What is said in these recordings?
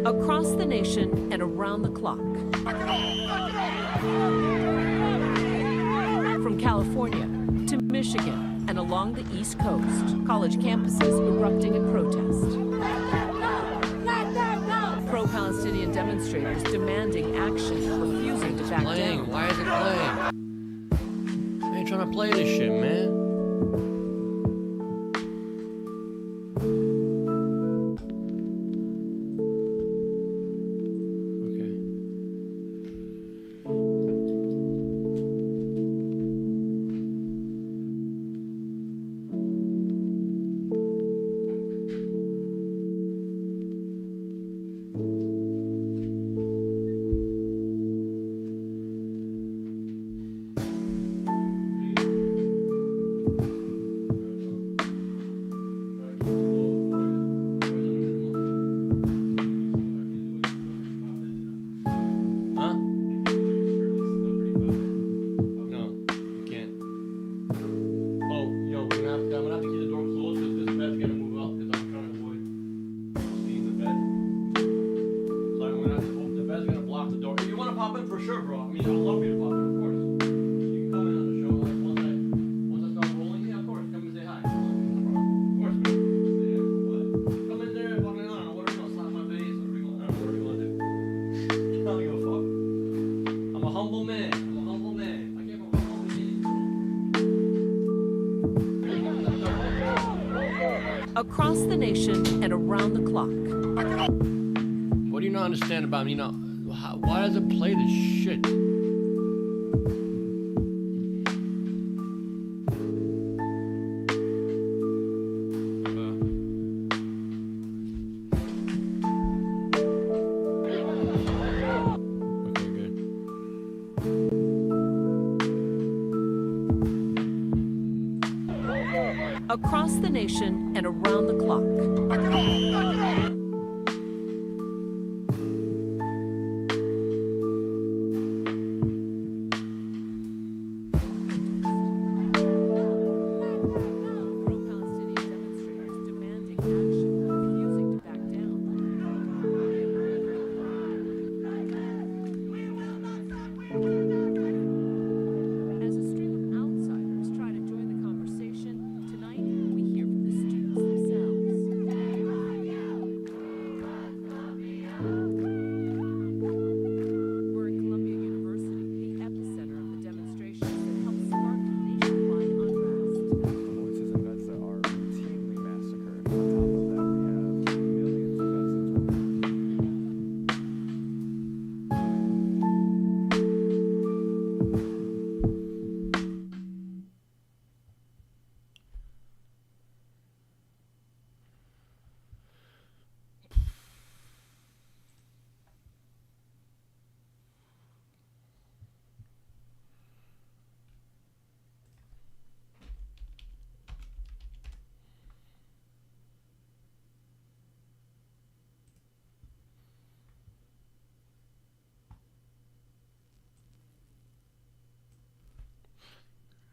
across the nation and around the clock. From California to Michigan and along the East Coast, college campuses erupting in protest. Pro-Palestinian demonstrators demanding action, refusing to to back playing? down. Why is it playing? I ain't trying to play this shit, man. Across the nation and around the clock. What do you not understand about me? Why does it play this shit? Across the nation and around the clock.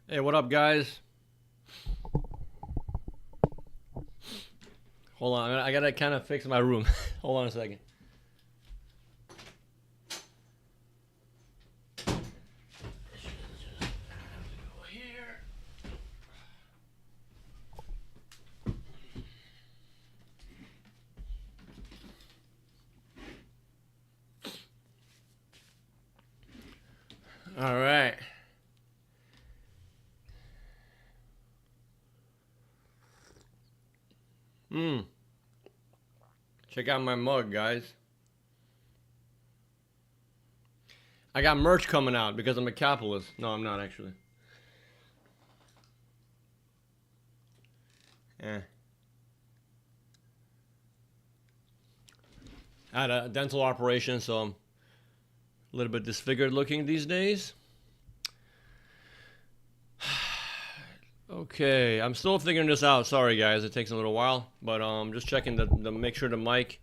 Hey, what up, guys? Hold on, I gotta kind of fix my room. Hold on a second. All right. Check out my mug, guys. I got merch coming out because I'm a capitalist. No, I'm not actually. I had a dental operation, so I'm a little bit disfigured looking these days. Okay, I'm still figuring this out. Sorry guys, it takes a little while, but just checking the make sure the mic,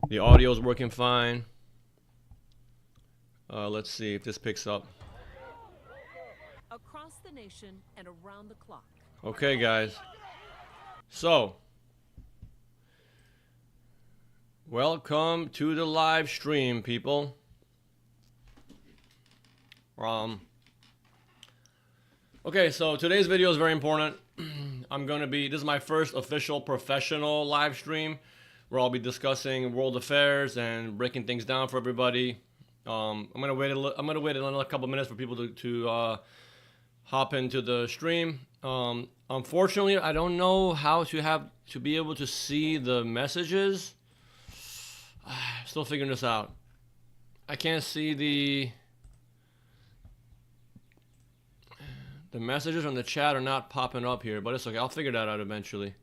the audio is working fine. Let's see if this picks up. Across the nation and around the clock. Okay, guys. So, welcome to the live stream, people. Okay, so today's video is very important. This is my first official professional live stream where I'll be discussing world affairs and breaking things down for everybody. I'm gonna wait another couple minutes for people to hop into the stream. Unfortunately, I don't know how to be able to see the messages. Still figuring this out. I can't see the messages on the chat are not popping up here, but it's okay. I'll figure that out eventually.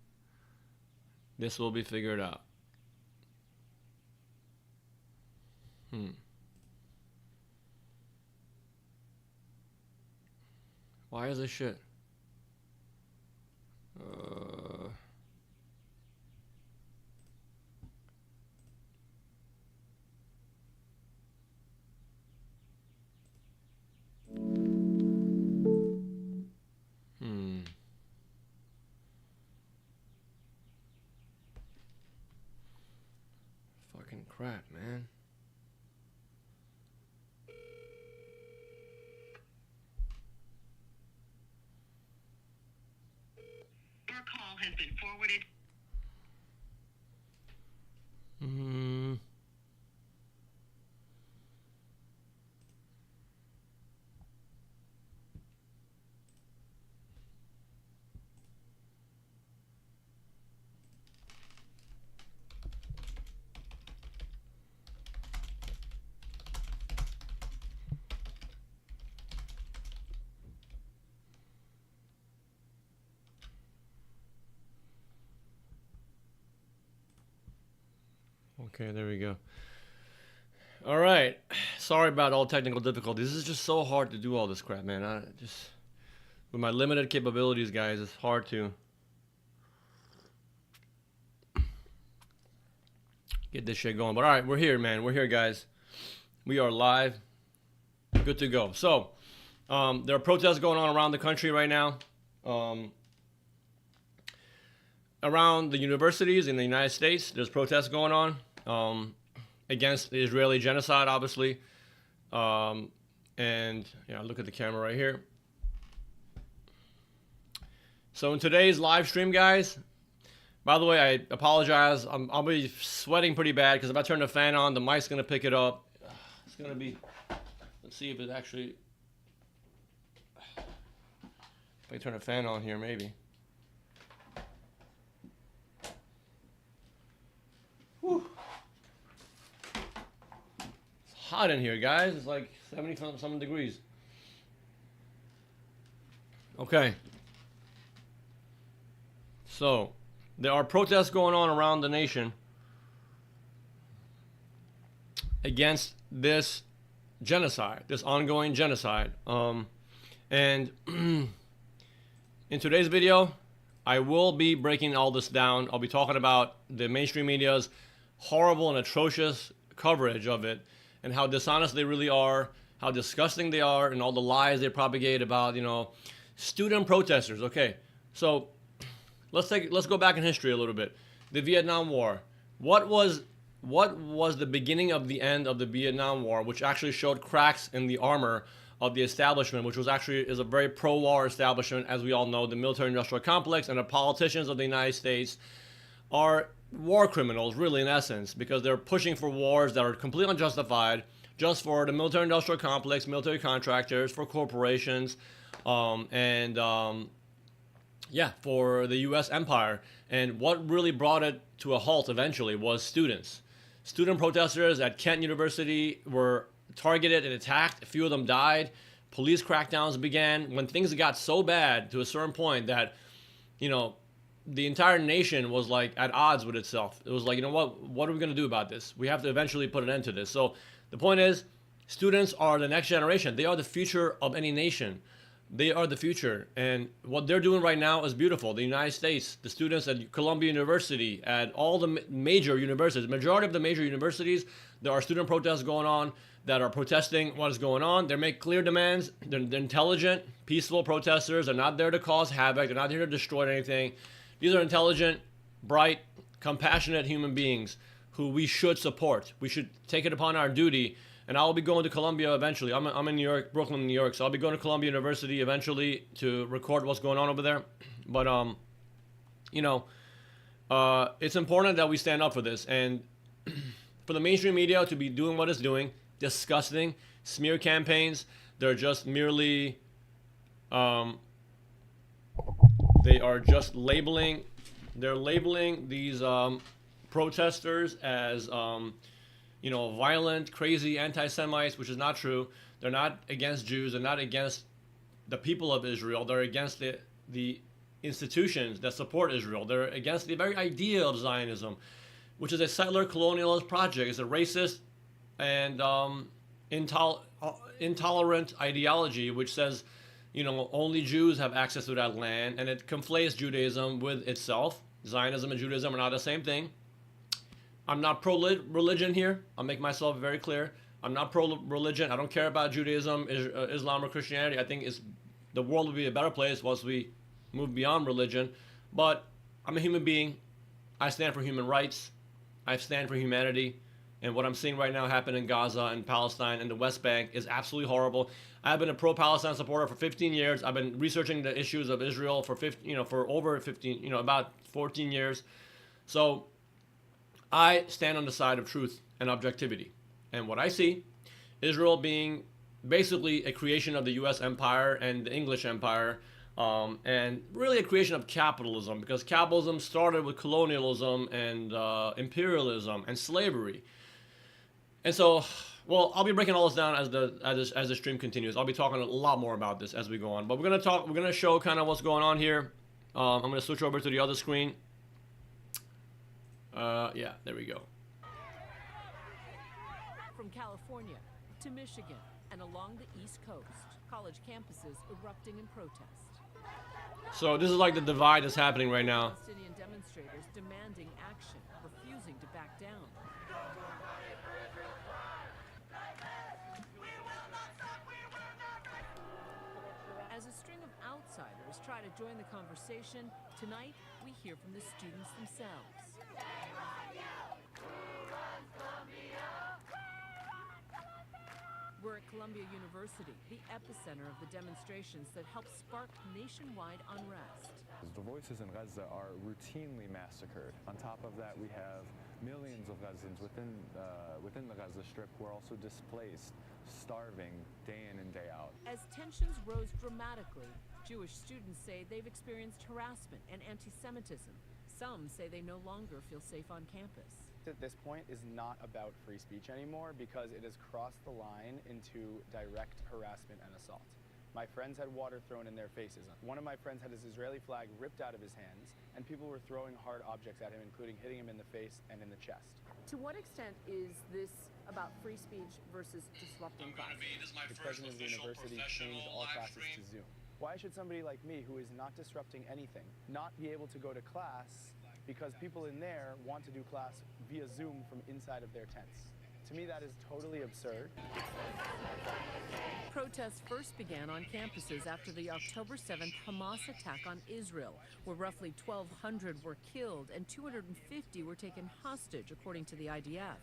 This will be figured out. Why is this shit? Fucking crap, man. Your call has been forwarded. Okay, there we go. All right. Sorry about all technical difficulties. This is just so hard to do all this crap, man. I just, with my limited capabilities, guys, it's hard to get this shit going. But all right, we're here, man. We're here, guys. We are live. Good to go. So, there are protests going on around the country right now. Around the universities in the United States, there's protests going on against the Israeli genocide, obviously. And yeah, look at the camera right here. So in today's live stream, guys, by the way, I apologize. I'll be sweating pretty bad because if I turn the fan on, the mic's going to pick it up. It's going to be, let's see if it actually, if I turn the fan on here, maybe. Whew. It's hot in here, guys. It's like 70-something degrees. Okay. So, there are protests going on around the nation against this genocide, this ongoing genocide. And in today's video, I will be breaking all this down. I'll be talking about the mainstream media's horrible and atrocious coverage of it and how dishonest they really are, how disgusting they are, and all the lies they propagate about, you know, student protesters. Okay, so let's go back in history a little bit. The Vietnam War. What was the beginning of the end of the Vietnam War, which actually showed cracks in the armor of the establishment, which is a very pro-war establishment, as we all know. The military-industrial complex and the politicians of the United States are war criminals, really, in essence, because they're pushing for wars that are completely unjustified, just for the military-industrial complex, military contractors, for corporations, yeah, for the U.S. empire. And what really brought it to a halt eventually was students. Student protesters at Kent University were targeted and attacked. A few of them died. Police crackdowns began when things got so bad to a certain point that, you know, the entire nation was like at odds with itself. It was like, you know what are we going to do about this? We have to eventually put an end to this. So the point is, students are the next generation. They are the future of any nation. They are the future, and what they're doing right now is beautiful. The United States, the students at Columbia University, at all the major universities, the majority of the major universities, there are student protests going on that are protesting what is going on. They make clear demands. They're intelligent, peaceful protesters. They're not there to cause havoc. They're not here to destroy anything. These are intelligent, bright, compassionate human beings who we should support. We should take it upon our duty. And I'll be going to Columbia eventually. I'm in New York, Brooklyn, New York. So I'll be going to Columbia University eventually to record what's going on over there. But, you know, it's important that we stand up for this. And for the mainstream media to be doing what it's doing, disgusting. Smear campaigns. They're just merely, they are just labeling. They're labeling these protesters as, violent, crazy anti-Semites, which is not true. They're not against Jews. They're not against the people of Israel. They're against the institutions that support Israel. They're against the very idea of Zionism, which is a settler colonialist project. It's a racist and intolerant ideology which says, only Jews have access to that land, and it conflates Judaism with itself. Zionism and Judaism are not the same thing. I'm not pro-religion here. I'll make myself very clear. I'm not pro-religion. I don't care about Judaism, Islam, or Christianity. I think the world would be a better place once we move beyond religion. But I'm a human being. I stand for human rights. I stand for humanity. And what I'm seeing right now happen in Gaza and Palestine and the West Bank is absolutely horrible. I've been a pro-Palestine supporter for 15 years. I've been researching the issues of Israel for over 15, about 14 years. So I stand on the side of truth and objectivity. And what I see, Israel being basically a creation of the U.S. empire and the English empire, and really a creation of capitalism, because capitalism started with colonialism and imperialism and slavery. And so, I'll be breaking all this down as the stream continues. I'll be talking a lot more about this as we go on. But we're gonna show kind of what's going on here. I'm gonna switch over to the other screen. Yeah, there we go. From California to Michigan and along the East Coast, college campuses erupting in protest. So this is like the divide that's happening right now. Palestinian demonstrators demanding action, refusing to back down. As a string of outsiders try to join the conversation, tonight we hear from the students themselves. We're at Columbia University, the epicenter of the demonstrations that helped spark nationwide unrest. The voices in Gaza are routinely massacred. On top of that, we have millions of Gazans within the Gaza Strip who are also displaced, starving day in and day out. As tensions rose dramatically, Jewish students say they've experienced harassment and anti-Semitism. Some say they no longer feel safe on campus. At this point is not about free speech anymore because it has crossed the line into direct harassment and assault. My friends had water thrown in their faces. One of my friends had his Israeli flag ripped out of his hands, and people were throwing hard objects at him, including hitting him in the face and in the chest. To what extent is this about free speech versus disrupting classes? The president of the university changed all classes to Zoom. Why should somebody like me, who is not disrupting anything, not be able to go to class because people in there want to do class via Zoom from inside of their tents? To me, that is totally absurd. Protests first began on campuses after the October 7th Hamas attack on Israel, where roughly 1,200 were killed and 250 were taken hostage, according to the IDF.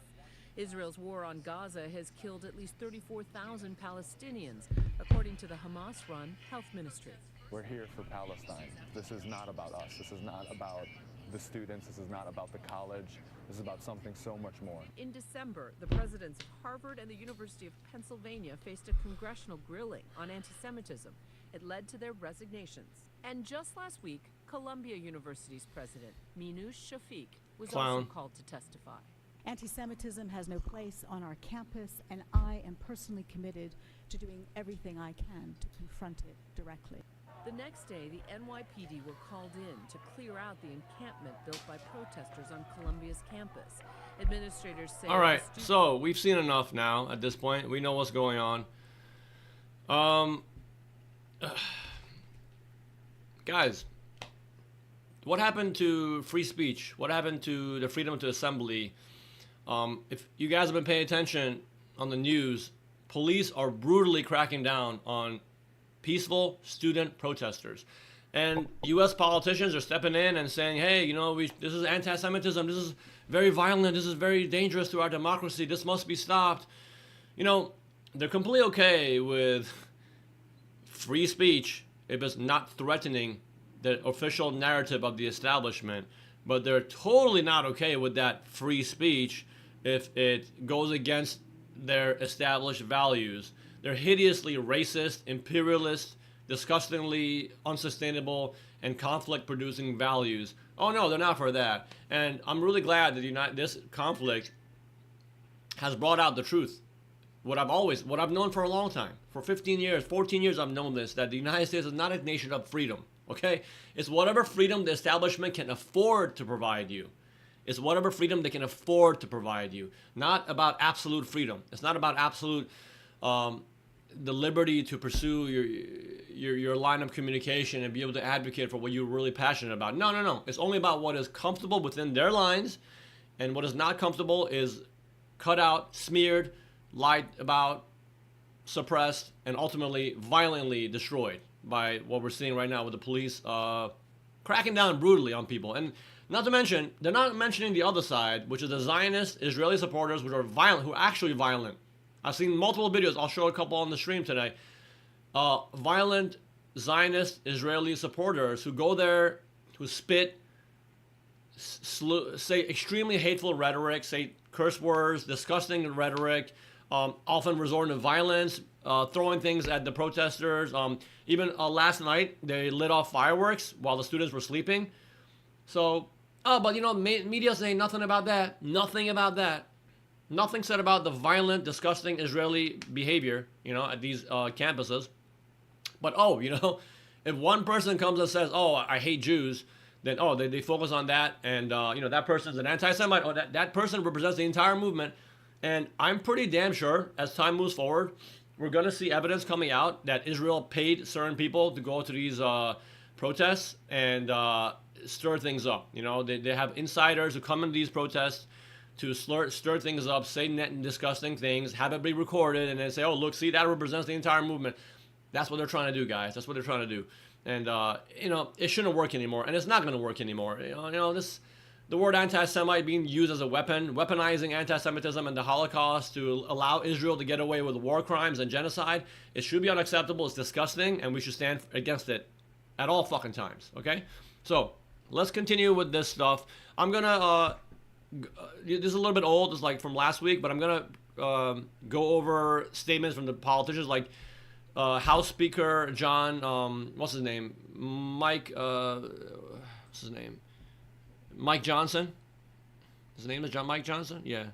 Israel's war on Gaza has killed at least 34,000 Palestinians, according to the Hamas-run health ministry. We're here for Palestine. This is not about us. This is not about the students. This is not about the college. This is about something so much more. In December, the presidents of Harvard and the University of Pennsylvania faced a congressional grilling on anti-Semitism. It led to their resignations. And just last week, Columbia University's president, Minouche Shafik, was also called to testify. Anti-Semitism has no place on our campus, and I am personally committed to doing everything I can to confront it directly. The next day, the NYPD were called in to clear out the encampment built by protesters on Columbia's campus. Administrators say... All right, so we've seen enough now at this point. We know what's going on. Guys, what happened to free speech? What happened to the freedom to assembly? If you guys have been paying attention on the news, police are brutally cracking down on peaceful student protesters. And U.S. politicians are stepping in and saying, hey, this is anti-Semitism. This is very violent. This is very dangerous to our democracy. This must be stopped. They're completely okay with free speech if it's not threatening the official narrative of the establishment. But they're totally not okay with that free speech if it goes against their established values. They're hideously racist, imperialist, disgustingly unsustainable, and conflict-producing values. Oh no, they're not for that. And I'm really glad that this conflict has brought out the truth. What I've known for a long time, for 15 years, 14 years, I've known this, that the United States is not a nation of freedom. Okay, it's whatever freedom the establishment can afford to provide you. It's whatever freedom they can afford to provide you. Not about absolute freedom. It's not about absolute the liberty to pursue your line of communication and be able to advocate for what you're really passionate about. No. It's only about what is comfortable within their lines, and what is not comfortable is cut out, smeared, lied about, suppressed, and ultimately violently destroyed by what we're seeing right now with the police cracking down brutally on people. And not to mention, they're not mentioning the other side, which is the Zionist Israeli supporters, which are violent, who are actually violent. I've seen multiple videos. I'll show a couple on the stream today. Violent Zionist Israeli supporters who go there, who spit, say extremely hateful rhetoric, say curse words, disgusting rhetoric, often resorting to violence, throwing things at the protesters. Even last night, they lit off fireworks while the students were sleeping. So, but media saying nothing about that. Nothing about that. Nothing said about the violent, disgusting Israeli behavior, at these campuses. But, if one person comes and says, I hate Jews, then, they focus on that. And, that person's an anti-Semite. Oh, that person represents the entire movement. And I'm pretty damn sure, as time moves forward, we're going to see evidence coming out that Israel paid certain people to go to these protests and stir things up. They have insiders who come into these protests to stir things up, say net and disgusting things, have it be recorded, and then say, look, see, that represents the entire movement. That's what they're trying to do, guys. That's what they're trying to do. And, it shouldn't work anymore, and it's not going to work anymore. The word anti-Semite being used as a weapon, weaponizing anti-Semitism and the Holocaust to allow Israel to get away with war crimes and genocide, it should be unacceptable. It's disgusting, and we should stand against it at all fucking times, okay? So, let's continue with this stuff. I'm going to, this is a little bit old, it's like from last week, but I'm going to go over statements from the politicians, like House Speaker John, what's his name? Mike Johnson. His name is Mike Johnson? Yeah.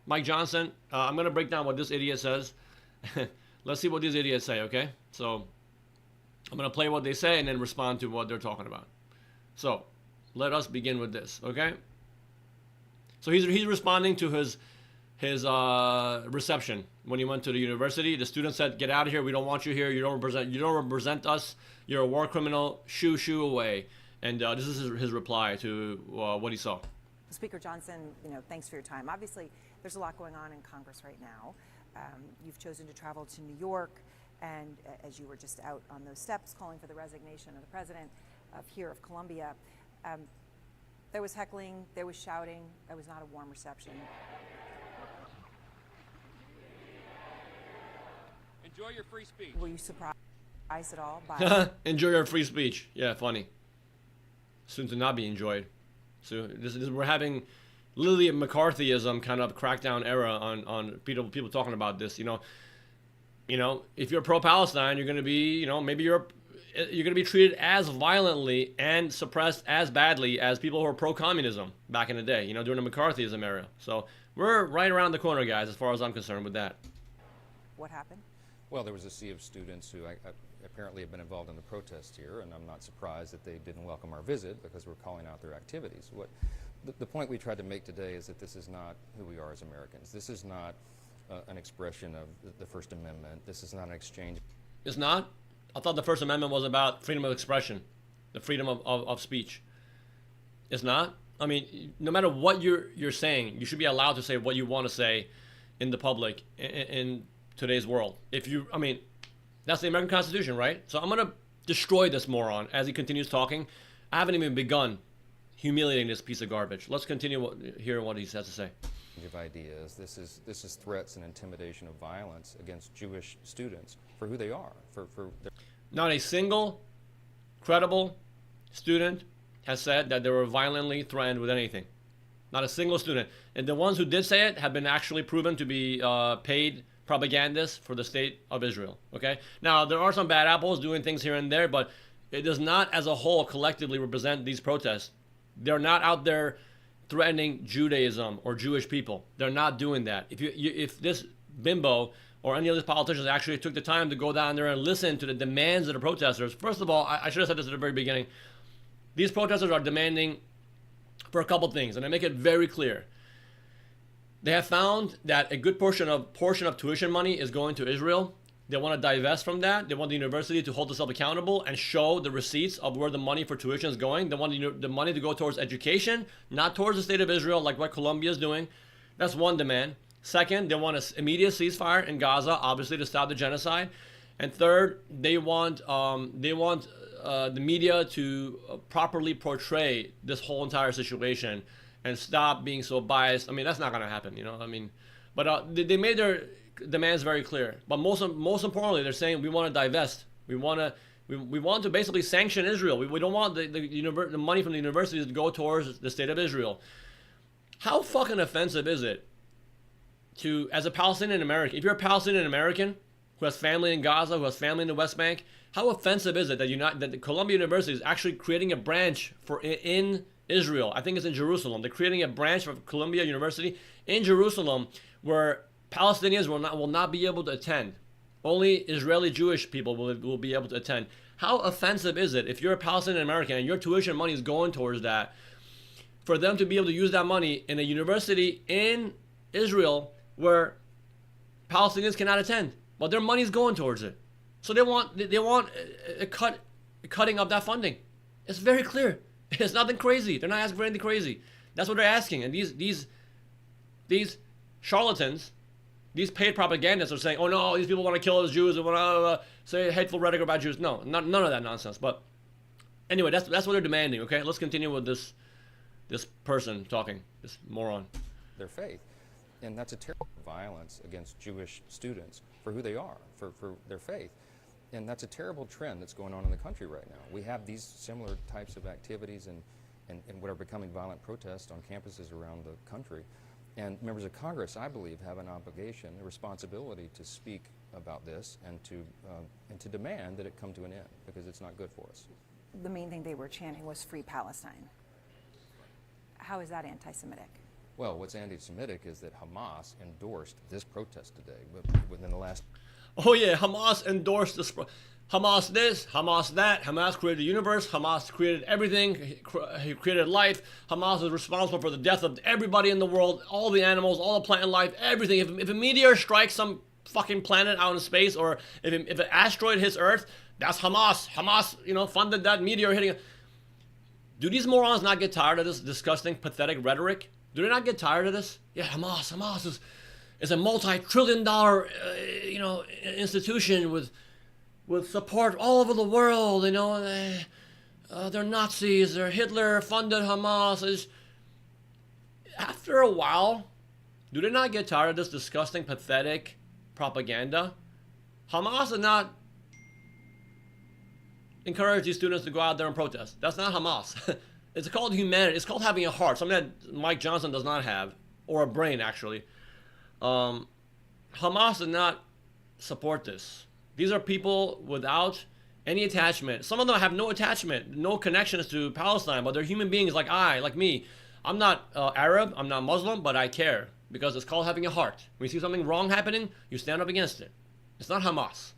Mike Johnson. I'm going to break down what this idiot says. Let's see what these idiots say, okay? So, I'm going to play what they say and then respond to what they're talking about. So, let us begin with this, okay? So, he's responding to his reception when he went to the university. The student said, "Get out of here. We don't want you here. You don't represent us. You're a war criminal. Shoo away." And this is his reply to what he saw. Speaker Johnson, thanks for your time. Obviously, there's a lot going on in Congress right now. You've chosen to travel to New York, and as you were just out on those steps calling for the resignation of the president of Columbia, there was heckling, there was shouting, there was not a warm reception. Enjoy your free speech. Were you surprised at all by Enjoy your free speech? Yeah, funny. Soon to not be enjoyed. So we're having literally a McCarthyism kind of crackdown era on people talking about this. If you're pro-Palestine, you're going to be, maybe you're going to be treated as violently and suppressed as badly as people who are pro-communism back in the day, during the McCarthyism era. So we're right around the corner, guys, as far as I'm concerned with that. what happened? Well, there was a sea of students who apparently have been involved in the protest here, and I'm not surprised that they didn't welcome our visit because we're calling out their activities. The point we tried to make today is that this is not who we are as Americans. This is not an expression of the First Amendment. This is not an exchange. It's not? I thought the First Amendment was about freedom of expression, the freedom of speech. It's not? I mean, no matter what you're saying, you should be allowed to say what you want to say in the public in today's world. That's the American Constitution, right? So I'm going to destroy this moron as he continues talking. I haven't even begun humiliating this piece of garbage. Let's continue hearing what he has to say. Of ideas. This is threats and intimidation of violence against Jewish students for who they are. For their... Not a single credible student has said that they were violently threatened with anything. Not a single student. And the ones who did say it have been actually proven to be paid propagandists for the state of Israel. Okay. Now there are some bad apples doing things here and there, but it does not, as a whole, collectively represent these protests. They're not out there threatening Judaism or Jewish people. They're not doing that. If this bimbo or any of these politicians actually took the time to go down there and listen to the demands of the protesters, first of all, I should have said this at the very beginning. These protesters are demanding for a couple things, and I make it very clear. They have found that a good portion of tuition money is going to Israel. They want to divest from that. They want the university to hold itself accountable and show the receipts of where the money for tuition is going. They want the money to go towards education, not towards the state of Israel, like what Colombia is doing. That's one demand. Second, they want an immediate ceasefire in Gaza, obviously to stop the genocide. And third, they want the media to properly portray this whole entire situation and stop being so biased. I mean, that's not going to happen, you know. I mean, but they made their demands very clear. But most importantly, they're saying we want to divest. We want to basically sanction Israel. We don't want the money from the universities to go towards the state of Israel. How fucking offensive is it to, as a Palestinian American, if you're a Palestinian American who has family in Gaza, who has family in the West Bank, how offensive is it that the Columbia University is actually creating a branch in Israel? I think it's in Jerusalem. They're creating a branch of Columbia University in Jerusalem where Palestinians will not be able to attend. Only Israeli Jewish people will be able to attend. How offensive is it if you're a Palestinian American and your tuition money is going towards that, for them to be able to use that money in a university in Israel where Palestinians cannot attend, but their money is going towards it? So they want a cutting of that funding. It's very clear. It's nothing crazy. They're not asking for anything crazy. That's what they're asking. And these charlatans, these paid propagandists are saying, oh no, these people want to kill us Jews and want to say hateful rhetoric about Jews. No, none of that nonsense. But anyway, that's what they're demanding. Okay, let's continue with this person talking, this moron. Their faith. And that's a terrible violence against Jewish students for who they are, for their faith. And that's a terrible trend that's going on in the country right now. We have these similar types of activities and what are becoming violent protests on campuses around the country. And members of Congress, I believe, have an obligation, a responsibility to speak about this and to demand that it come to an end, because it's not good for us. The main thing they were chanting was Free Palestine. How is that anti-Semitic? Well, what's anti-Semitic is that Hamas endorsed this protest today within the last... Oh yeah, Hamas endorsed this. Hamas this, Hamas that. Hamas created the universe. Hamas created everything. He created life. Hamas is responsible for the death of everybody in the world, all the animals, all the plant life, everything. If a meteor strikes some fucking planet out in space, or if an asteroid hits Earth, that's Hamas. Hamas, funded that meteor hitting. Do these morons not get tired of this disgusting, pathetic rhetoric? Do they not get tired of this? Yeah, Hamas is a multi-trillion-dollar, institution with support all over the world. They're Nazis. They're Hitler-funded Hamas. After a while, do they not get tired of this disgusting, pathetic propaganda? Hamas does not encourage these students to go out there and protest. That's not Hamas. It's called humanity. It's called having a heart, something that Mike Johnson does not have, or a brain, actually. Hamas does not support this. These are people without any attachment. Some of them have no attachment, no connections to Palestine, but they're human beings like me. I'm not Arab, I'm not Muslim, but I care, because it's called having a heart. When you see something wrong happening, you stand up against it. It's not Hamas.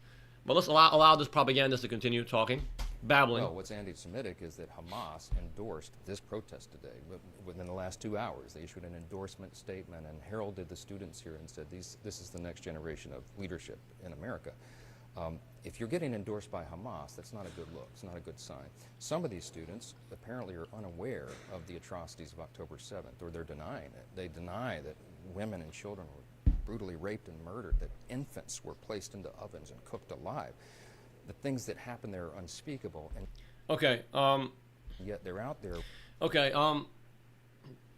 But let's allow this propagandist to continue talking, babbling. Well, what's anti-Semitic is that Hamas endorsed this protest today. Within the last 2 hours, they issued an endorsement statement and heralded the students here and said, this is the next generation of leadership in America. If you're getting endorsed by Hamas, that's not a good look. It's not a good sign. Some of these students apparently are unaware of the atrocities of October 7th, or they're denying it. They deny that women and children were brutally raped and murdered, that infants were placed into ovens and cooked alive. The things that happen there are unspeakable, and okay, yet they're out there. Okay,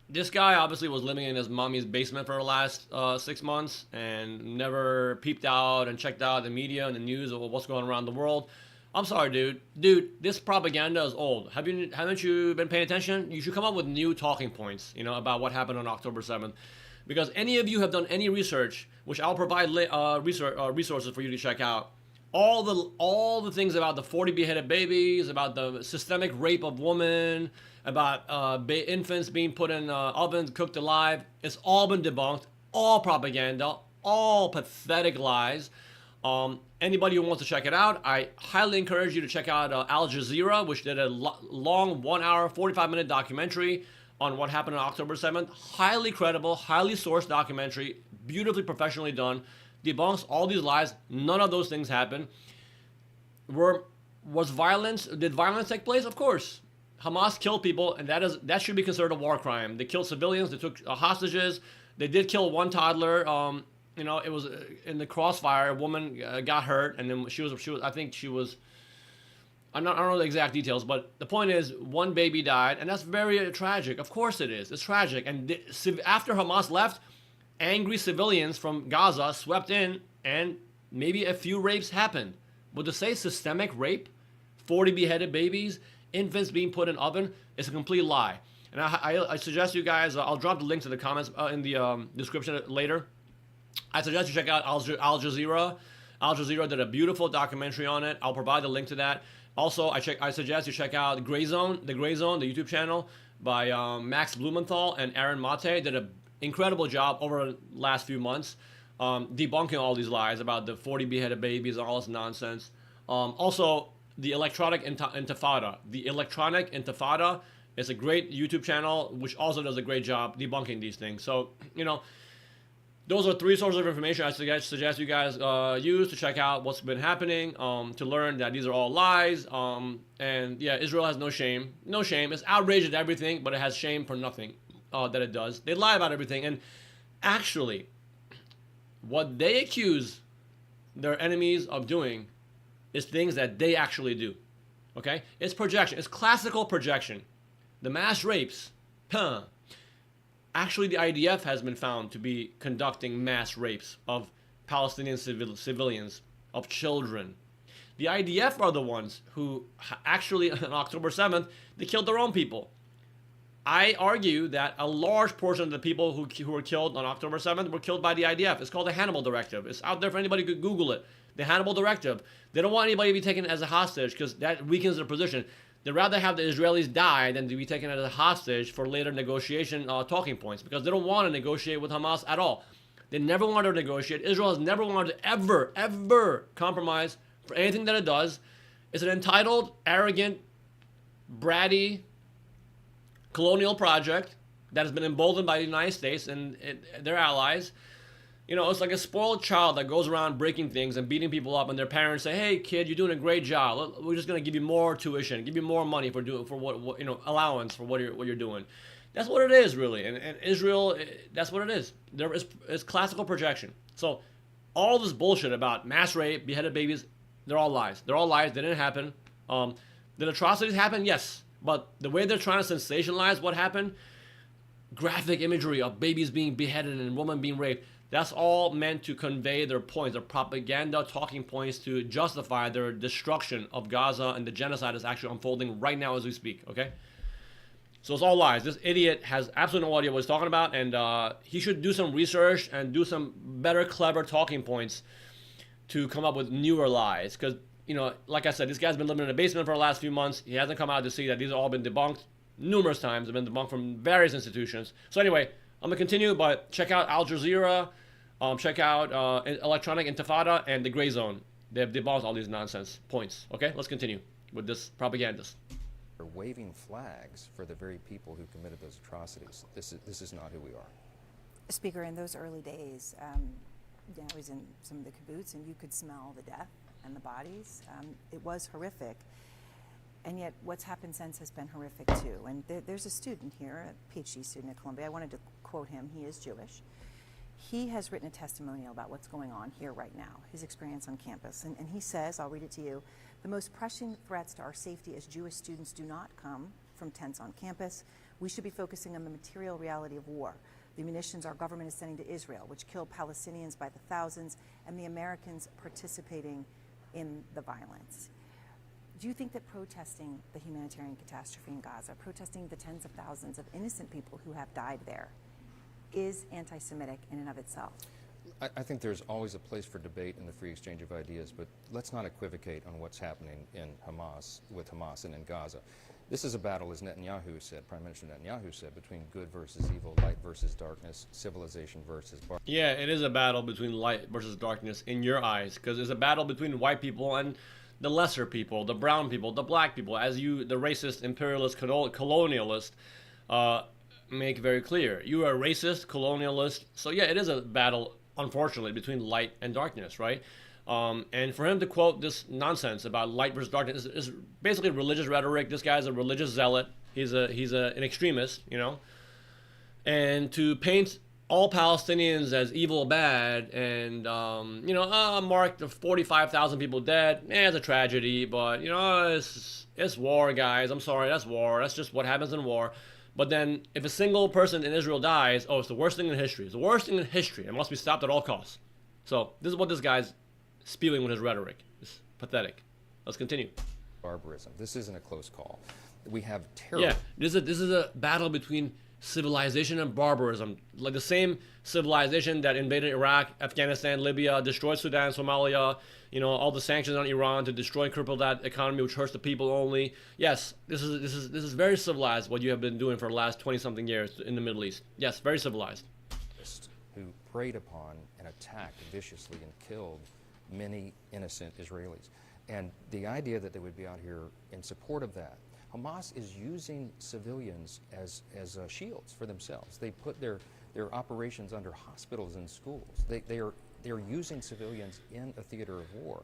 this guy obviously was living in his mommy's basement for the last 6 months and never peeped out and checked out the media and the news of what's going on around the world. I'm sorry, dude. Dude, this propaganda is old. Haven't you been paying attention? You should come up with new talking points, about what happened on October 7th. Because any of you have done any research, which I'll provide resources for you to check out. All the things about the 40 beheaded babies, about the systemic rape of women, about infants being put in ovens, cooked alive. It's all been debunked. All propaganda. All pathetic lies. Anybody who wants to check it out, I highly encourage you to check out Al Jazeera, which did a long 1 hour, 45-minute documentary on what happened on October 7th. Highly credible, highly sourced documentary, beautifully professionally done, debunks all these lies. None of those things happened. Did violence take place? Of course. Hamas killed people, and that should be considered a war crime. They killed civilians, they took hostages, they did kill one toddler. It was in the crossfire. A woman got hurt, and then I don't know the exact details, but the point is, one baby died, and that's very tragic. Of course it is. It's tragic. And after Hamas left, angry civilians from Gaza swept in, and maybe a few rapes happened. But to say systemic rape, 40 beheaded babies, infants being put in oven, is a complete lie. And I suggest you guys, I'll drop the link to the comments in the description later. I suggest you check out Al Jazeera. Al Jazeera did a beautiful documentary on it. I'll provide the link to that. Also, I suggest you check out Greyzone, the YouTube channel by Max Blumenthal and Aaron Mate. Did an incredible job over the last few months debunking all these lies about the 40 beheaded babies and all this nonsense. Also, the Electronic Intifada. The Electronic Intifada is a great YouTube channel which also does a great job debunking these things. So, those are 3 sources of information I suggest you guys use to check out what's been happening, to learn that these are all lies. And yeah, Israel has no shame. No shame. It's outraged at everything, but it has shame for nothing that it does. They lie about everything. And actually, what they accuse their enemies of doing is things that they actually do. Okay? It's projection. It's classical projection. The mass rapes. Actually, the IDF has been found to be conducting mass rapes of Palestinian civilians, of children. The IDF are the ones who actually, on October 7th, they killed their own people. I argue that a large portion of the people who were killed on October 7th were killed by the IDF. It's called the Hannibal Directive. It's out there for anybody who could Google it. The Hannibal Directive. They don't want anybody to be taken as a hostage because that weakens their position. They'd rather have the Israelis die than to be taken as a hostage for later negotiation talking points, because they don't want to negotiate with Hamas at all. They never wanted to negotiate. Israel has never wanted to ever compromise for anything that it does. It's an entitled, arrogant, bratty, colonial project that has been emboldened by the United States and their allies. It's like a spoiled child that goes around breaking things and beating people up, and their parents say, "Hey, kid, you're doing a great job. We're just gonna give you more tuition, give you more money for what allowance for what you're doing." That's what it is, really. And Israel, that's what it is. It's classical projection. So all this bullshit about mass rape, beheaded babies, they're all lies. They're all lies. They didn't happen. Did atrocities happen? Yes. But the way they're trying to sensationalize what happened, graphic imagery of babies being beheaded and women being raped, that's all meant to convey their points, their propaganda talking points to justify their destruction of Gaza and the genocide is actually unfolding right now as we speak, okay? So it's all lies. This idiot has absolutely no idea what he's talking about, and he should do some research and do some better, clever talking points to come up with newer lies. Because, like I said, this guy's been living in a basement for the last few months. He hasn't come out to see that these have all been debunked numerous times. They've been debunked from various institutions. So anyway, I'm going to continue, but check out Al Jazeera, check out Electronic Intifada, and the Greyzone. They've debunked all these nonsense points. Okay, let's continue with this propagandist. Are waving flags for the very people who committed those atrocities. This is not who we are. Speaker, in those early days, I was in some of the kibbutz, and you could smell the death and the bodies. It was horrific. And yet what's happened since has been horrific too. And there's a student here, a PhD student at Columbia. I wanted to quote him. He is Jewish. He has written a testimonial about what's going on here right now, his experience on campus. And he says, I'll read it to you, "The most pressing threats to our safety as Jewish students do not come from tents on campus. We should be focusing on the material reality of war. The munitions our government is sending to Israel, which kill Palestinians by the thousands, and the Americans participating in the violence." Do you think that protesting the humanitarian catastrophe in Gaza, protesting the tens of thousands of innocent people who have died there, is anti-Semitic in and of itself? I think there's always a place for debate and the free exchange of ideas, but let's not equivocate on what's happening in with Hamas and in Gaza. This is a battle, as Netanyahu said, Prime Minister Netanyahu said, between good versus evil, light versus darkness, civilization versus barbarism. Yeah, it is a battle between light versus darkness in your eyes, because it's a battle between white people and the lesser people, the brown people, the black people, as you, the racist, imperialist, colonialist, make very clear. You are a racist, colonialist, so yeah, it is a battle, unfortunately, between light and darkness, right? And for him to quote this nonsense about light versus darkness is basically religious rhetoric. This guy's a religious zealot. He's an extremist, you know. And to paint all Palestinians as evil, bad, and mark the 45,000 people dead. It's a tragedy, but it's war, guys. I'm sorry, that's war. That's just what happens in war. But then, if a single person in Israel dies, it's the worst thing in history. It's the worst thing in history. It must be stopped at all costs. So this is what this guy's spewing with his rhetoric. It's pathetic. Let's continue. Barbarism. This isn't a close call. We have terror. Yeah, this is a battle between civilization and barbarism. Like the same civilization that invaded Iraq, Afghanistan, Libya, destroyed Sudan, Somalia, all the sanctions on Iran to destroy and cripple that economy, which hurts the people only. Yes, this is very civilized, what you have been doing for the last 20-something years in the Middle East. Yes, very civilized. Who preyed upon and attacked viciously and killed many innocent Israelis. And the idea that they would be out here in support of that. Hamas is using civilians as shields for themselves. They put their operations under hospitals and schools. They are using civilians in a theater of war.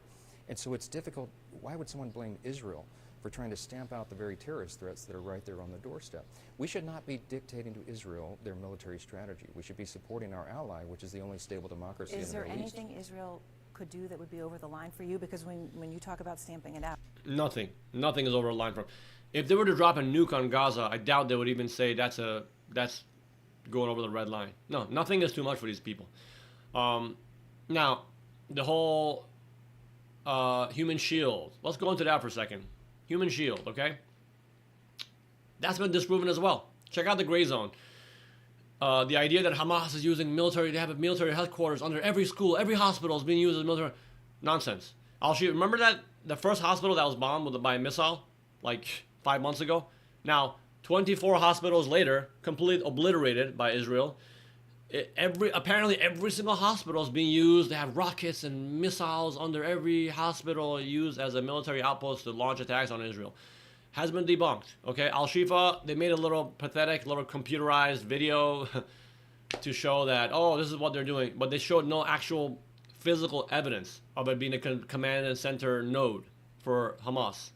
And so it's difficult. Why would someone blame Israel for trying to stamp out the very terrorist threats that are right there on the doorstep? We should not be dictating to Israel their military strategy. We should be supporting our ally, which is the only stable democracy in the Middle East. Is there anything Israel could do that would be over the line for you? Because when you talk about stamping it out. Nothing is over the line for them. If they were to drop a nuke on Gaza, I doubt they would even say that's going over the red line. No, nothing is too much for these people. Now, the whole human shield. Let's go into that for a second. Human shield, okay? That's been disproven as well. Check out the Greyzone. The idea that Hamas is using military, they have a military headquarters under every school, every hospital is being used as military. Nonsense. Remember that the first hospital that was bombed by a missile, like 5 months ago? Now, 24 hospitals later, completely obliterated by Israel. Apparently every single hospital is being used. They have rockets and missiles under every hospital used as a military outpost to launch attacks on Israel. Has been debunked. Okay, Al-Shifa, they made a little pathetic, little computerized video to show that, this is what they're doing. But they showed no actual physical evidence of it being a command and center node for Hamas.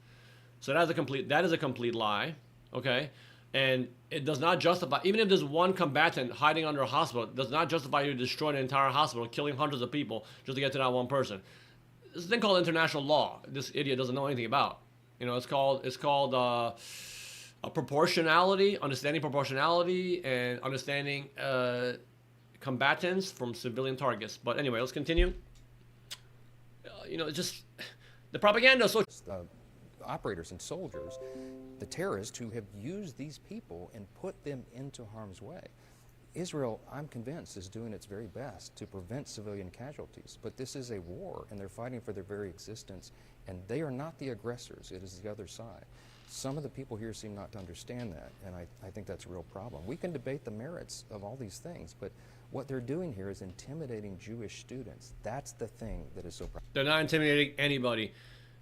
So that is a complete lie. Okay, and it does not justify, even if there's one combatant hiding under a hospital, it does not justify you destroying an entire hospital, killing hundreds of people just to get to that one person. There's a thing called international law. This idiot doesn't know anything about. It's called proportionality, understanding proportionality, and understanding combatants from civilian targets. But anyway, let's continue. Just the propaganda. So operators and soldiers, the terrorists who have used these people and put them into harm's way. Israel, I'm convinced, is doing its very best to prevent civilian casualties, but this is a war, and they're fighting for their very existence, and they are not the aggressors. It is the other side. Some of the people here seem not to understand that, and I think that's a real problem. We can debate the merits of all these things, but what they're doing here is intimidating Jewish students. That's the thing that is so problematic. They're not intimidating anybody.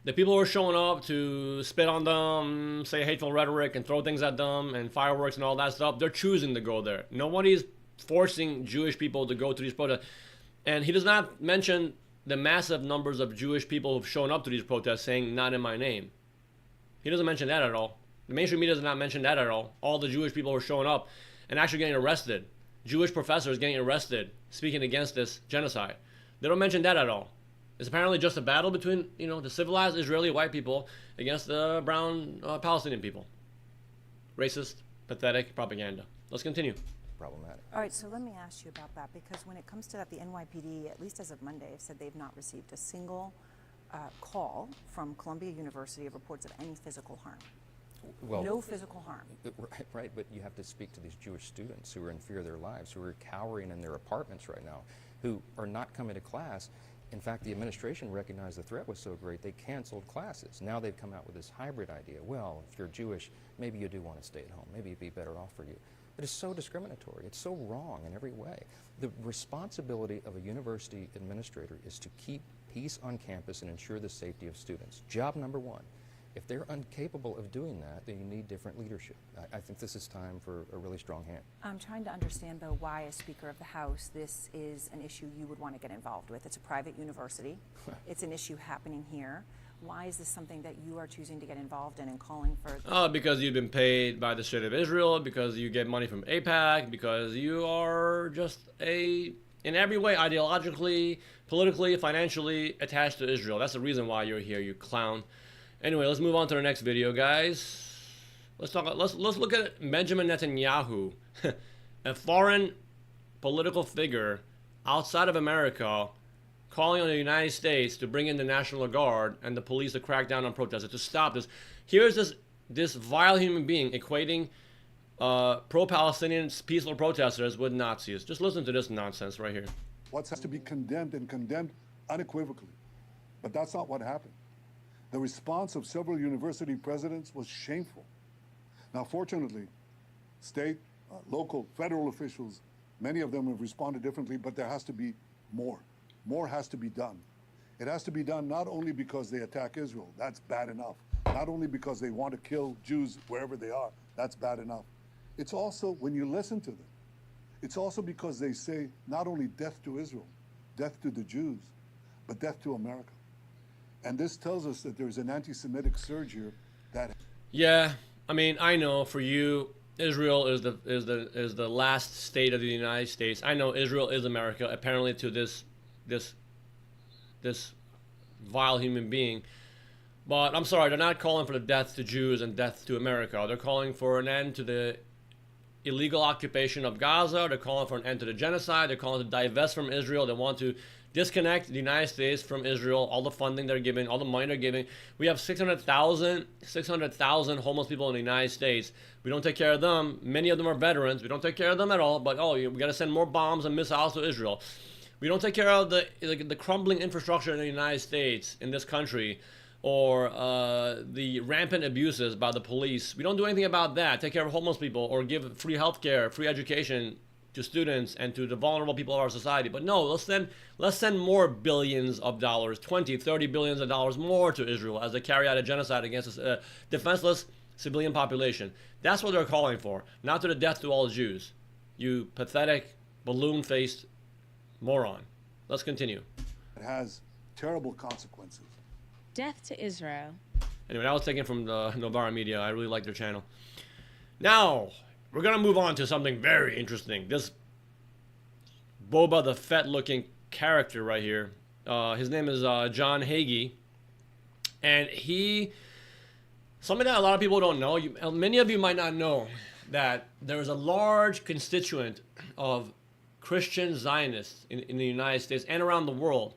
The people who are showing up to spit on them, say hateful rhetoric, and throw things at them, and fireworks and all that stuff, they're choosing to go there. Nobody's forcing Jewish people to go to these protests. And he does not mention the massive numbers of Jewish people who've shown up to these protests saying, "Not in my name." He doesn't mention that at all. The mainstream media does not mention that at all. All the Jewish people who are showing up and actually getting arrested. Jewish professors getting arrested, speaking against this genocide. They don't mention that at all. It's apparently just a battle between, the civilized Israeli white people against the brown Palestinian people. Racist, pathetic propaganda. Let's continue. Problematic. All right, so let me ask you about that, because when it comes to that, the NYPD, at least as of Monday, have said they've not received a single call recall from Columbia University of reports of any physical harm. Well, No physical harm. Right, but you have to speak to these Jewish students who are in fear of their lives, who are cowering in their apartments right now, who are not coming to class. In fact, the administration recognized the threat was so great, they canceled classes. Now they've come out with this hybrid idea. Well, if you're Jewish, maybe you do want to stay at home. Maybe it'd be better off for you. It is so discriminatory. It's so wrong in every way. The responsibility of a university administrator is to keep peace on campus and ensure the safety of students. Job number one. If they're incapable of doing that, then you need different leadership. I think this is time for a really strong hand. I'm trying to understand, though, why, as Speaker of the House, this is an issue you would want to get involved with. It's a private university. It's an issue happening here. Why is this something that you are choosing to get involved in and calling for? Because you've been paid by the state of Israel, because you get money from AIPAC, because you are just in every way, ideologically, politically, financially attached to Israel. That's the reason why you're here, you clown. Anyway, let's move on to the next video, guys. Let's look at Benjamin Netanyahu, a foreign political figure outside of America, calling on the United States to bring in the National Guard and the police to crack down on protesters, to stop this. Here's this vile human being equating pro-Palestinian peaceful protesters with Nazis. Just listen to this nonsense right here. What has to be condemned, and condemned unequivocally. But that's not what happened. The response of several university presidents was shameful. Now, fortunately, state, local, federal officials, many of them have responded differently, but there has to be more. More has to be done. It has to be done not only because they attack Israel, that's bad enough. Not only because they want to kill Jews wherever they are, that's bad enough. It's also, when you listen to them, it's also because they say not only death to Israel, death to the Jews, but death to America. And this tells us that there's an anti-Semitic surge here that... Yeah, I mean, I know for you, Israel is the last state of the United States. I know Israel is America, apparently to this vile human being. But I'm sorry, they're not calling for the death to Jews and death to America. They're calling for an end to the illegal occupation of Gaza. They're calling for an end to the genocide. They're calling to divest from Israel. They want to disconnect the United States from Israel, all the funding they're giving, all the money they're giving. We have 600,000 homeless people in the United States. We don't take care of them. Many of them are veterans. We don't take care of them at all. But, we got to send more bombs and missiles to Israel. We don't take care of the crumbling infrastructure in the United States, in this country, or the rampant abuses by the police. We don't do anything about that. Take care of homeless people or give free health care, free education to students and to the vulnerable people of our society. But no, let's send more billions of dollars, 20, 30 billions of dollars more to Israel as they carry out a genocide against a defenseless civilian population. That's what they're calling for, not to the death to all Jews. You pathetic, balloon-faced moron. Let's continue. It has terrible consequences. Death to Israel. Anyway, that was taken from the Novara Media. I really like their channel. Now, we're going to move on to something very interesting. This Boba the Fett-looking character right here. His name is John Hagee. And something that a lot of people don't know, many of you might not know, that there is a large constituent of Christian Zionists in the United States and around the world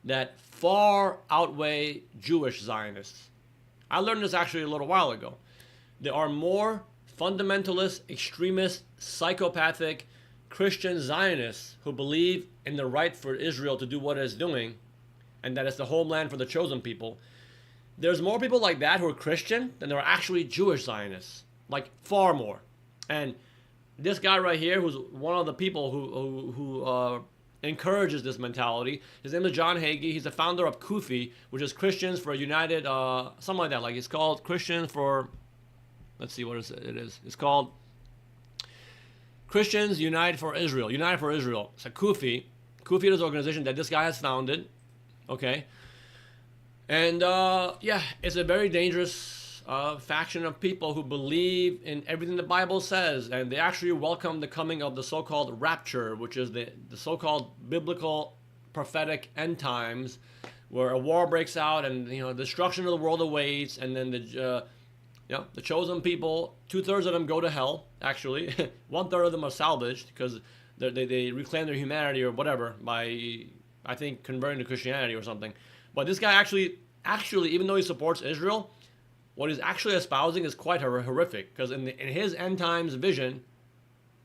that far outweigh Jewish Zionists. I learned this actually a little while ago. There are more fundamentalist, extremist, psychopathic Christian Zionists who believe in the right for Israel to do what it is doing and that it's the homeland for the chosen people. There's more people like that who are Christian than there are actually Jewish Zionists. Like, far more. And this guy right here, who's one of the people who encourages this mentality, his name is John Hagee. He's the founder of CUFI, which is Christians for United, something like that. Like, it's called Christians for... Let's see what it is. It's called Christians Unite for Israel. Unite for Israel. It's a CUFI. CUFI is an organization that this guy has founded. Okay. And, it's a very dangerous faction of people who believe in everything the Bible says. And they actually welcome the coming of the so-called rapture, which is the so-called biblical prophetic end times, where a war breaks out and, destruction of the world awaits, and then the chosen people, 2/3 of them go to hell, actually. 1/3 of them are salvaged because they reclaim their humanity or whatever by, I think, converting to Christianity or something. But this guy actually actually, even though he supports Israel, what he's actually espousing is quite horrific. Because in his end times vision,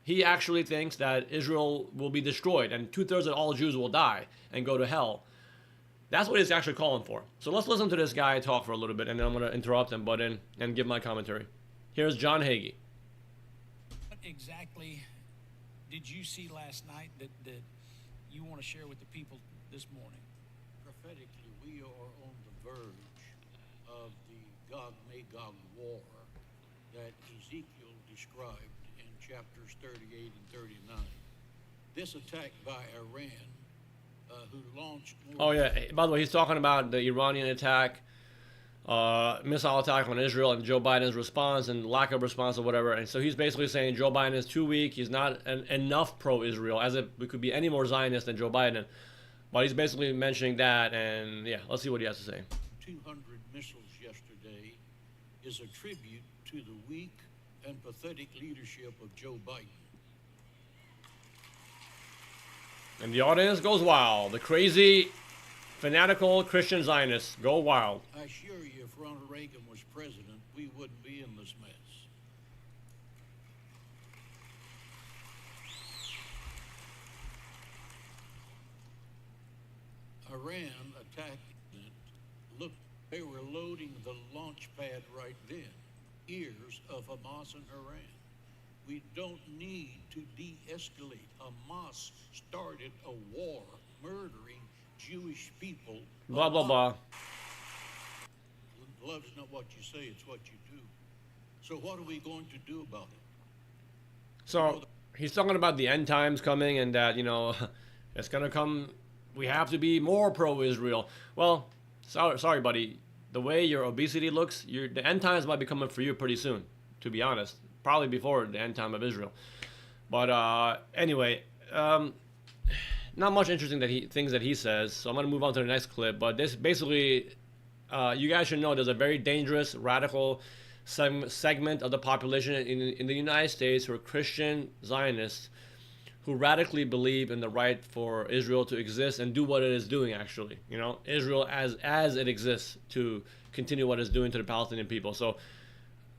he actually thinks that Israel will be destroyed and 2/3 of all Jews will die and go to hell. That's what he's actually calling for. So let's listen to this guy talk for a little bit, and then I'm going to interrupt and butt in and give my commentary. Here's John Hagee. What exactly did you see last night that you want to share with the people this morning? Prophetically, we are on the verge of the Gog-Magog war that Ezekiel described in chapters 38 and 39. This attack by Iran, who launched... Oh, yeah. By the way, he's talking about the Iranian attack, missile attack on Israel, and Joe Biden's response and lack of response or whatever. And so he's basically saying Joe Biden is too weak. He's not enough pro-Israel, as if we could be any more Zionist than Joe Biden. But he's basically mentioning that, and yeah, let's see what he has to say. 200 missiles yesterday is a tribute to the weak and pathetic leadership of Joe Biden. And the audience goes wild. The crazy, fanatical Christian Zionists go wild. I assure you, if Ronald Reagan was president, we wouldn't be in this mess. Iran attacked it. Look, they were loading the launch pad right then. Ears of Hamas and Iran. We don't need to de-escalate. Hamas started a war murdering Jewish people. Blah, blah, blah. Love's not what you say, it's what you do. So what are we going to do about it? So he's talking about the end times coming and that, it's going to come. We have to be more pro-Israel. Well, sorry, buddy. The way your obesity looks, the end times might be coming for you pretty soon, to be honest. Probably before the end time of Israel. But anyway, not much interesting things that he says. So I'm going to move on to the next clip. But this basically, you guys should know there's a very dangerous, radical segment of the population in the United States who are Christian Zionists who radically believe in the right for Israel to exist and do what it is doing, actually. Israel as it exists to continue what it's doing to the Palestinian people. So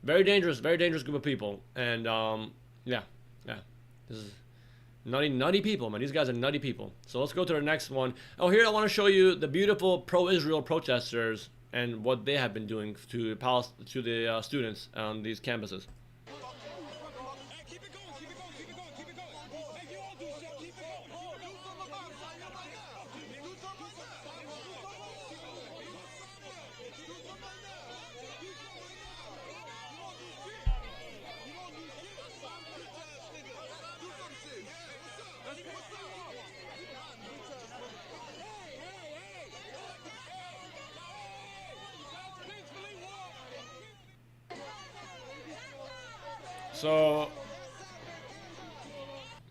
very dangerous group of people. And yeah. This is nutty people, man. These guys are nutty people. So let's go to the next one. Oh, here I want to show you the beautiful pro-Israel protesters and what they have been doing to the students on these campuses.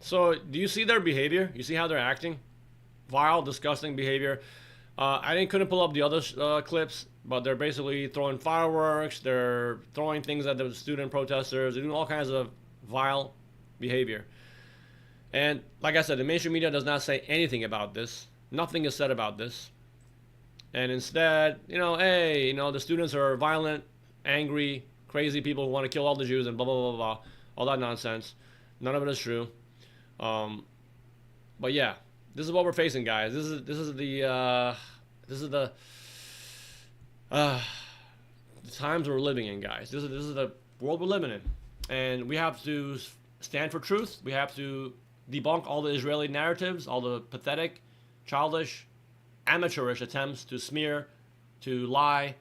So do you see their behavior? You see how they're acting? Vile, disgusting behavior. I couldn't pull up the other clips, but they're basically throwing fireworks. They're throwing things at the student protesters. They're doing all kinds of vile behavior. And like I said, the mainstream media does not say anything about this. Nothing is said about this. And instead, the students are violent, angry, crazy people who want to kill all the Jews and blah, blah, blah, blah. All that nonsense. None of it is true. But yeah, this is what we're facing, guys. This is the times we're living in, guys. This is the world we're living in, and we have to stand for truth. We have to debunk all the Israeli narratives, all the pathetic, childish, amateurish attempts to smear, to lie,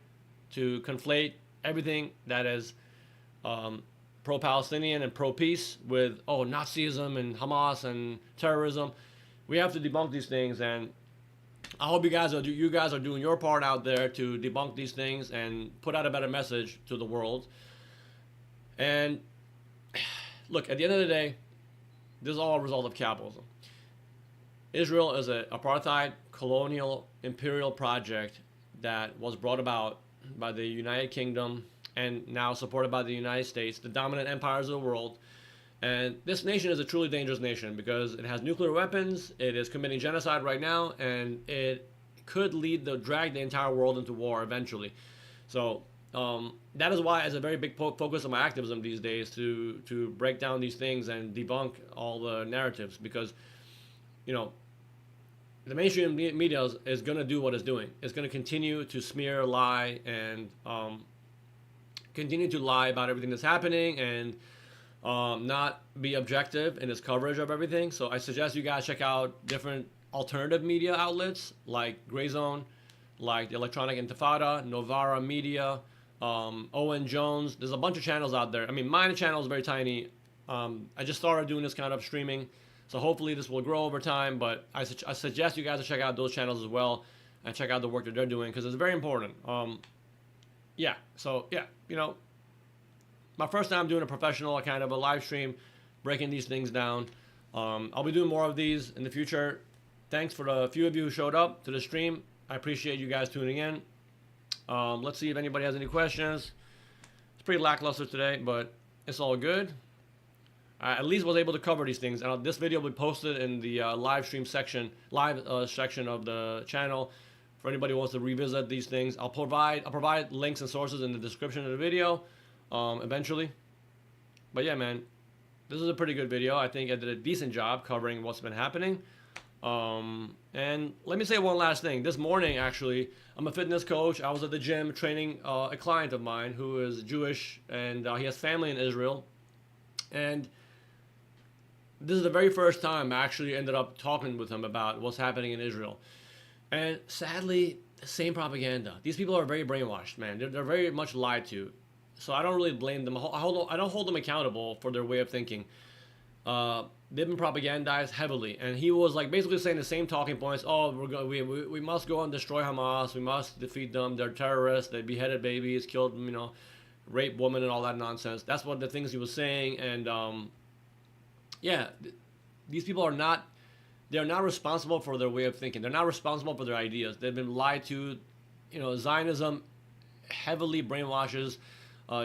to conflate everything that is pro-Palestinian and pro-peace with Nazism and Hamas and terrorism. We have to debunk these things, and I hope you guys are doing your part out there to debunk these things and put out a better message to the world. And look, at the end of the day, this is all a result of capitalism. Israel is an apartheid, colonial, imperial project that was brought about by the United Kingdom and now supported by the United States, the dominant empires of the world. And this nation is a truly dangerous nation because it has nuclear weapons, it is committing genocide right now, and it could drag the entire world into war eventually. So that is why it's a very big focus of my activism these days to break down these things and debunk all the narratives, because, you know, the mainstream media is going to do what it's doing. It's going to continue to smear, lie, and continue to lie about everything that's happening, and not be objective in its coverage of everything. So I suggest you guys check out different alternative media outlets like Greyzone, like the Electronic Intifada, Novara Media, Owen Jones. There's a bunch of channels out there. I mean, my channel is very tiny. I just started doing this kind of streaming, so hopefully this will grow over time, but I suggest you guys to check out those channels as well and check out the work that they're doing, because it's very important. Yeah, so yeah, you know, my first time doing a professional kind of a live stream, breaking these things down. I'll be doing more of these in the future. Thanks for the few of you who showed up to the stream. I appreciate you guys tuning in. Let's see if anybody has any questions. It's pretty lackluster today, but it's all good. I at least was able to cover these things. And this video will be posted in the live section of the channel for anybody who wants to revisit these things. I'll provide links and sources in the description of the video eventually. But yeah, man, this is a pretty good video. I think I did a decent job covering what's been happening. And let me say one last thing. This morning, actually, I'm a fitness coach. I was at the gym training a client of mine who is Jewish, and he has family in Israel. And this is the very first time I actually ended up talking with him about what's happening in Israel. And sadly, the same propaganda. These people are very brainwashed, man. They're very much lied to. So I don't really blame them. I don't hold them accountable for their way of thinking. They've been propagandized heavily, and he was like basically saying the same talking points. Oh, we must go and destroy Hamas. We must defeat them. They're terrorists. They beheaded babies, killed, you know, raped women, and all that nonsense. That's what the things he was saying. And yeah, these people are not. They're not responsible for their way of thinking. They're not responsible for their ideas. They've been lied to. You know, Zionism heavily brainwashes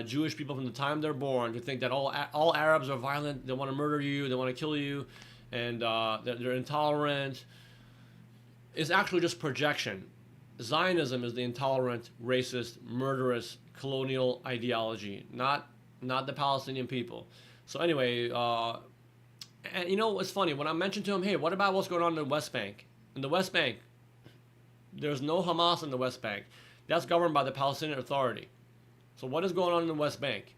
Jewish people from the time they're born to think that all Arabs are violent. They want to murder you. They want to kill you, and they're intolerant. It's actually just projection. Zionism is the intolerant, racist, murderous, colonial ideology, not the Palestinian people. So anyway, and you know what's funny? When I mentioned to him, hey, what about what's going on in the West Bank? In the West Bank, there's no Hamas in the West Bank. That's governed by the Palestinian Authority. So what is going on in the West Bank?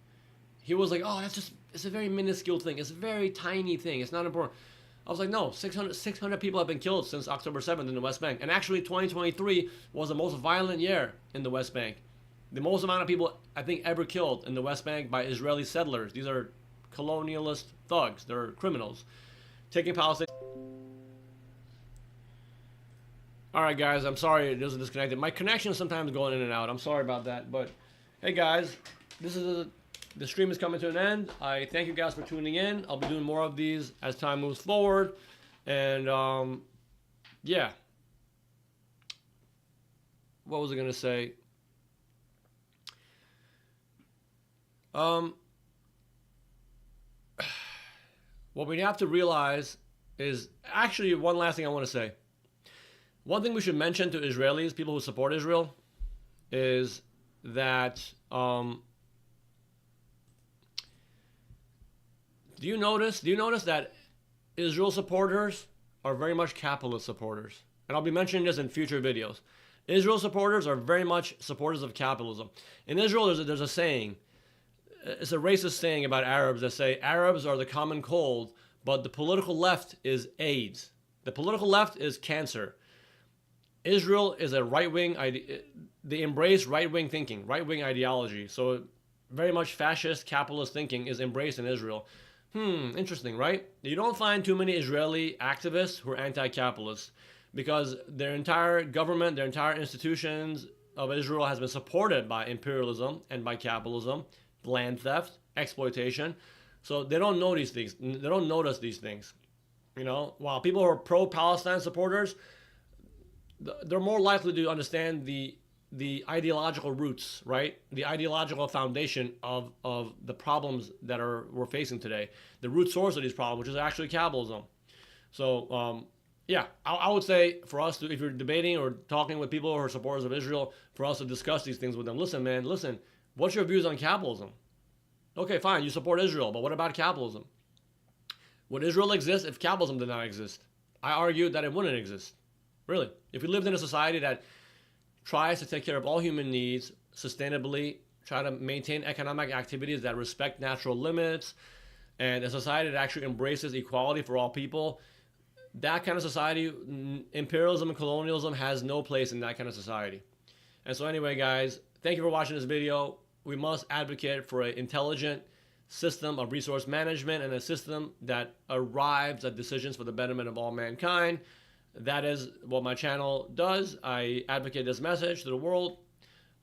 He was like, oh, it's a very minuscule thing. It's a very tiny thing. It's not important. I was like, no, 600 people have been killed since October 7th in the West Bank. And actually 2023 was the most violent year in the West Bank. The most amount of people, I think, ever killed in the West Bank by Israeli settlers. These are colonialist thugs. They're criminals. Taking Palestine. All right, guys, I'm sorry it wasn't disconnected. My connection is sometimes going in and out. I'm sorry about that, but hey guys, the stream is coming to an end. I thank you guys for tuning in. I'll be doing more of these as time moves forward. And yeah. What was I going to say? What we have to realize is, actually, one last thing I want to say. One thing we should mention to Israelis, people who support Israel, is that do you notice that Israel supporters are very much capitalist supporters? And I'll be mentioning this in future videos. Israel supporters are very much supporters of capitalism. In Israel, there's a saying. It's a racist saying about Arabs that say Arabs are the common cold, but the political left is AIDS. The political left is cancer. Israel is a right-wing, they embrace right-wing thinking, right-wing ideology. So very much fascist, capitalist thinking is embraced in Israel. Interesting, right? You don't find too many Israeli activists who are anti-capitalist, because their entire government, their entire institutions of Israel has been supported by imperialism and by capitalism, land theft, exploitation. So they don't know these things. They don't notice these things. You know, while people who are pro-Palestine supporters, they're more likely to understand the ideological roots, right? The ideological foundation of the problems that we're facing today. The root source of these problems, which is actually capitalism. So yeah, I would say for us to, if you're debating or talking with people who are supporters of Israel, for us to discuss these things with them. Listen, man, listen, what's your views on capitalism? Okay, fine, you support Israel, but what about capitalism? Would Israel exist if capitalism did not exist? I argue that it wouldn't exist. Really. If we lived in a society that tries to take care of all human needs sustainably, try to maintain economic activities that respect natural limits, and a society that actually embraces equality for all people, that kind of society, imperialism and colonialism has no place in that kind of society. And so anyway, guys, thank you for watching this video. We must advocate for an intelligent system of resource management and a system that arrives at decisions for the betterment of all mankind. That is what my channel does. I advocate this message to the world.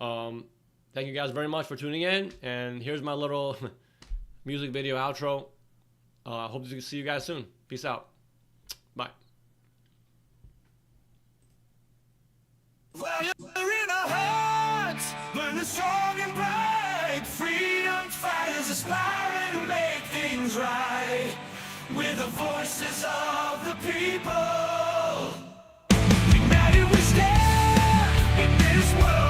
Thank you guys very much for tuning in. And here's my little music video outro. Hope to see you guys soon. Peace out. Bye. Well, you're in our hearts, learn the strong and bright. Freedom fighters aspiring to make things right. We're the voices of the people. United we stand in this world.